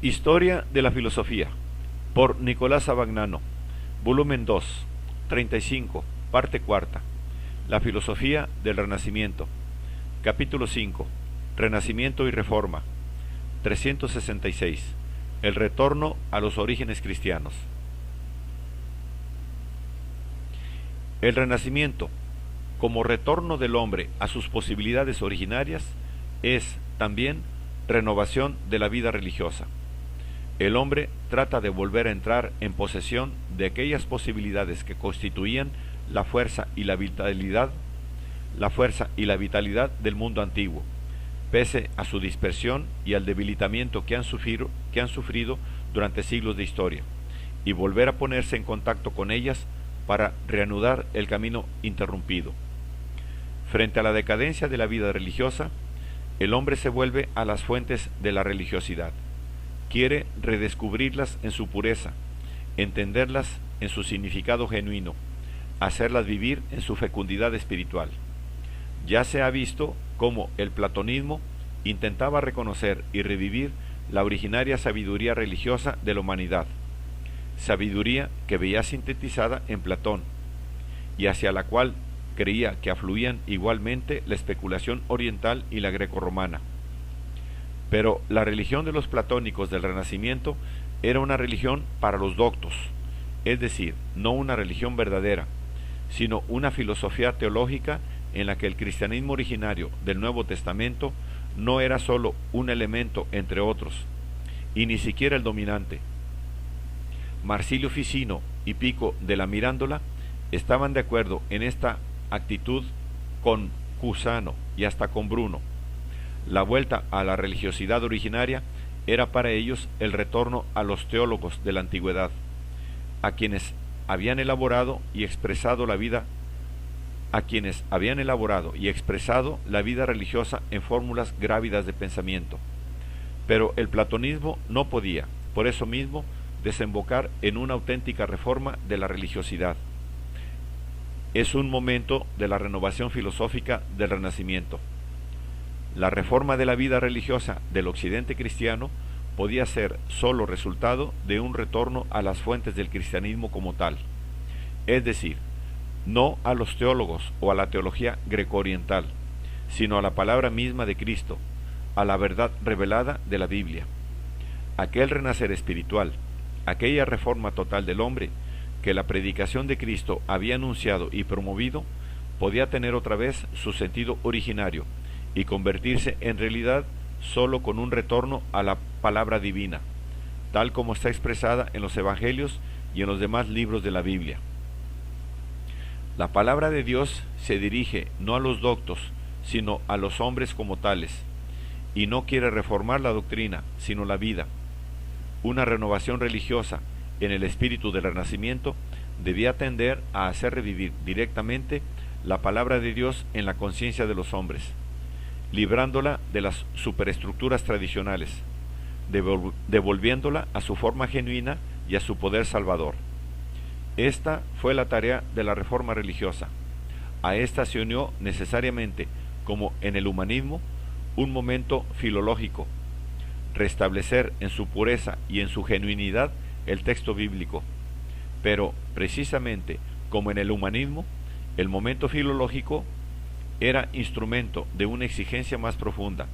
Historia de la filosofía, por Nicolás Abagnano, volumen 2, 35, parte cuarta. La filosofía del Renacimiento, capítulo 5, Renacimiento y Reforma, 366, el retorno a los orígenes cristianos. El Renacimiento, como retorno del hombre a sus posibilidades originarias, es también renovación de la vida religiosa. El hombre trata de volver a entrar en posesión de aquellas posibilidades que constituían la fuerza y la vitalidad del mundo antiguo, pese a su dispersión y al debilitamiento que han sufrido durante siglos de historia, y volver a ponerse en contacto con ellas para reanudar el camino interrumpido. Frente a la decadencia de la vida religiosa, el hombre se vuelve a las fuentes de la religiosidad. Quiere redescubrirlas en su pureza, entenderlas en su significado genuino, hacerlas vivir en su fecundidad espiritual. Ya se ha visto cómo el platonismo intentaba reconocer y revivir la originaria sabiduría religiosa de la humanidad, sabiduría que veía sintetizada en Platón, y hacia la cual creía que afluían igualmente la especulación oriental y la grecorromana. Pero la religión de los platónicos del Renacimiento era una religión para los doctos, es decir, no una religión verdadera, sino una filosofía teológica en la que el cristianismo originario del Nuevo Testamento no era sólo un elemento entre otros, y ni siquiera el dominante. Marsilio Ficino y Pico de la Mirandola estaban de acuerdo en esta actitud con Cusano y hasta con Bruno. La vuelta a la religiosidad originaria era para ellos el retorno a los teólogos de la antigüedad, a quienes habían elaborado y expresado la vida religiosa en fórmulas grávidas de pensamiento. Pero el platonismo no podía, por eso mismo, desembocar en una auténtica reforma de la religiosidad. Es un momento de la renovación filosófica del Renacimiento. La reforma de la vida religiosa del occidente cristiano podía ser sólo resultado de un retorno a las fuentes del cristianismo como tal, es decir, no a los teólogos o a la teología greco-oriental, sino a la palabra misma de Cristo, a la verdad revelada de la Biblia. Aquel renacer espiritual, aquella reforma total del hombre que la predicación de Cristo había anunciado y promovido, podía tener otra vez su sentido originario y convertirse en realidad solo con un retorno a la palabra divina, tal como está expresada en los Evangelios y en los demás libros de la Biblia. La palabra de Dios se dirige no a los doctos, sino a los hombres como tales, y no quiere reformar la doctrina, sino la vida. Una renovación religiosa en el espíritu del Renacimiento debía tender a hacer revivir directamente la palabra de Dios en la conciencia de los hombres, librándola de las superestructuras tradicionales, devolviéndola a su forma genuina y a su poder salvador. Esta fue la tarea de la reforma religiosa. A esta se unió necesariamente, como en el humanismo, un momento filológico: restablecer en su pureza y en su genuinidad el texto bíblico. Pero, precisamente como en el humanismo, el momento filológico era instrumento de una exigencia más profunda,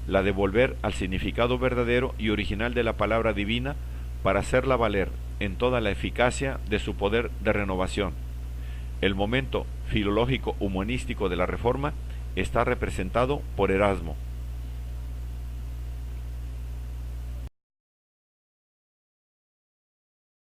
la de volver al significado verdadero y original de la palabra divina para hacerla valer en toda la eficacia de su poder de renovación. El momento filológico humanístico de la Reforma está representado por Erasmo,